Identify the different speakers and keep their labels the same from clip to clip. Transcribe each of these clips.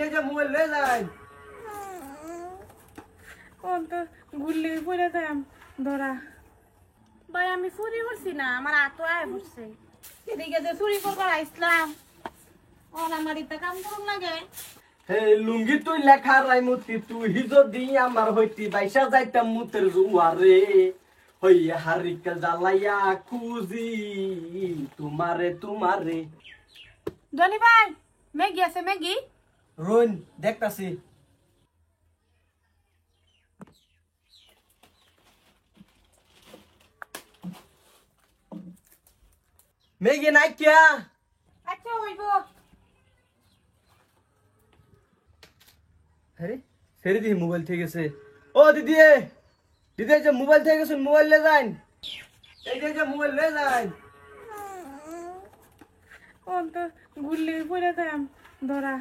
Speaker 1: যে মোবাইল লয়ে যাই
Speaker 2: কোন তো গুল্লি পড়ে যাম ধরা ভাই আমি চুরি করছি না আমার হাতও আয় পড়ছে এদিকে যে চুরি করবার আইসলাম ওর আমার ইটা কাম করুন লাগে
Speaker 1: হে লুঙ্গি তুই লেখা রাইমতি তুই যদি আমার হইতি বাইসা যাইতাম মুতের জুয়ারে হইয়া হারিকেল জ্বালাইয়া খুঁজি তোমারে
Speaker 2: জনি ভাই ম্যাগি আছে ম্যাগি
Speaker 1: রোন দেখতাছি মেগি নাই কিয়া
Speaker 2: আচ্ছা হইব
Speaker 1: আরে সেরি দি মোবাইল থেকে গেছে ও দিদি দিদি যে মোবাইল থেকে গেছে মোবাইল লে যান এই যে মোবাইল লে যান
Speaker 2: কোন তো গুল্লি পড়ে যাম ধরা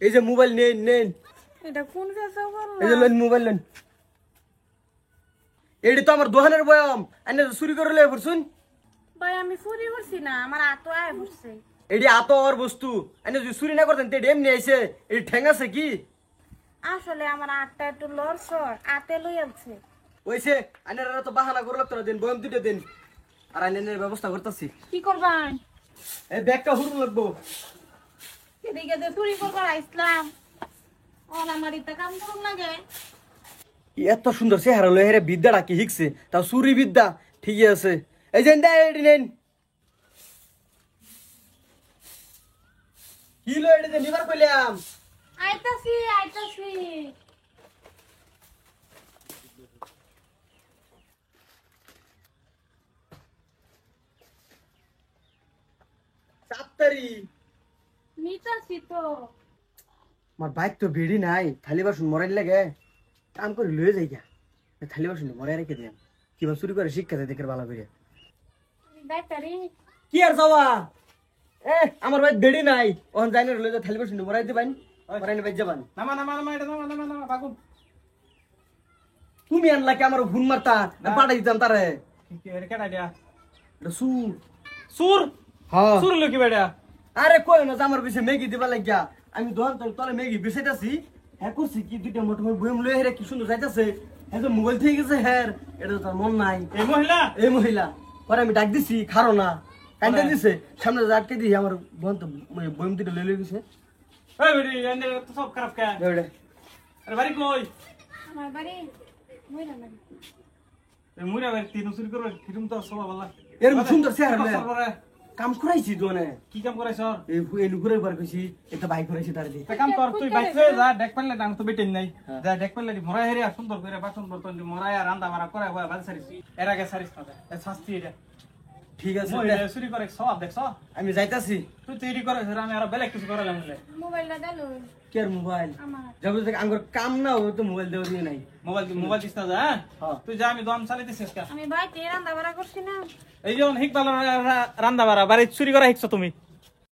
Speaker 1: এই যে মোবাইল নেন
Speaker 2: এটা কোন ফেসা
Speaker 1: এই যে লেন মোবাইল লেন এডি তো আমার দোহানের বয়াম আনে চুরি করে লয়ে পড়ছুন
Speaker 2: ভাই আমি চুরি করছি না আমার হাতও আয় পড়ছে
Speaker 1: এডি আতর বস্তু আনে যদি চুরি না করতেন তে এমনি আইছে এডি ঠ্যাং আছে কি
Speaker 2: আসলে আমার হাতটা একটু লড়ছড় হাতে লই আছে
Speaker 1: ওইছে আনেরা তো বাহানা করে লাগতো না দিন বয়াম দুটো দিন আর আইনের ব্যবস্থা করতেছি
Speaker 2: কি করবান
Speaker 1: এই ব্যাগটা হুরুন লাগবো
Speaker 2: এদিকে যে চুরি করবার আইসলাম ওর আমার ইটা কাম করুন লাগে
Speaker 1: এত সুন্দর চেহারা লয়ে হেরে বিদ্যাটা কি শিখছে তাও চুরি বিদ্যা ঠিকই আছে এই যে এডি নেন কি লো এডি নিবার কইলাম
Speaker 2: আইতাছি
Speaker 1: চাপতারি
Speaker 2: নিতাছি তো
Speaker 1: আমার বাইক তো বেড়ি নাই থালি বাসন মরাই লাগে কাম করে লয়ে যাই গা থালি বাসন মরাই রেখে দিলাম কিবা চুরি করে শিক্ষা দেয় দেখে ভালো করে
Speaker 2: ব্যাটারি
Speaker 1: কি আর যাওয়া আমার ভাই বেড়ি নাই ওখান যাই না লয়ে যা থালি বাসন মরাই দিবান মরাই নি বাইক যাবান
Speaker 3: নামা এটা নামা বাগুন
Speaker 1: তুমি আনলা কি আমার ফোন মারতা পাঠাই দিতাম তারে
Speaker 3: কি এর কেডা দিয়া
Speaker 1: এটা সুর
Speaker 3: সুর
Speaker 1: হ্যাঁ
Speaker 3: সুর লকি বেডা
Speaker 1: আরে কই না যে আমার পিছে ম্যাগি দিবা লাগিয়া আমি দোকান তলে ম্যাগি বেচাইতাছি হ্যাঁ করছি কি দুইটা মোটা বইম লয়ে হেরে কি সুন্দর যাইতাছে হ্যাঁ তো মোবাইল থেকে গেছে হ্যাঁ এটা তো তার মন নাই এই মহিলা পরে আমি ডাক দিছি খারো না কান্দে দিছে সামনে আটকে দিই আমার বোন তো বইম দুইটা লয়ে গেছে
Speaker 3: এই বেডি এনে তো সব খারাপ কা
Speaker 1: এবারে
Speaker 3: আরে বাড়ি কই
Speaker 2: আমার বাড়ি মইরা না
Speaker 3: এই মুরা বাড়ি তিন চুরি করবে কিরম তো সব ভালো
Speaker 1: এর সুন্দর চেহারা কাম করাইছি দোনে
Speaker 3: কি কাম করাইছ
Speaker 1: এই নুকুরে বার কইছি একটা বাইক করাইছি তার দি
Speaker 3: কাম কর তুই বাইক লয়ে যা ডেক পারলে না তো বেটেন নাই যা ডেক পারলে মরা হেরিয়া সুন্দর করে বাসন বর্তন মরাই আর রান্না বাড়া করে হয় বাল সারিস এর আগে সারিস না এ শাস্তি এটা
Speaker 1: ঠিক আছে
Speaker 3: মই চুরি করে সব দেখছ
Speaker 1: আমি যাইতাছি
Speaker 3: তুই তৈরি করে আমি আর বেলেগ কিছু করালাম বলে
Speaker 2: মোবাইলটা দেলো
Speaker 1: কের মোবাইল
Speaker 2: আমার
Speaker 1: যবে থেকে আঙ্গুর কাম না হবে তো মোবাইল দেওয়া দিয়ে নাই
Speaker 3: মোবাইল দিস না যা
Speaker 1: হ্যাঁ।
Speaker 3: তুই যা আমি দম চালাই দিছিস কা
Speaker 2: আমি বাইতে রান্না বাড়া করছি না
Speaker 3: এই যে হিকবাল রান্দা বাড়া বাড়ি চুরি করা শিখছ তুমি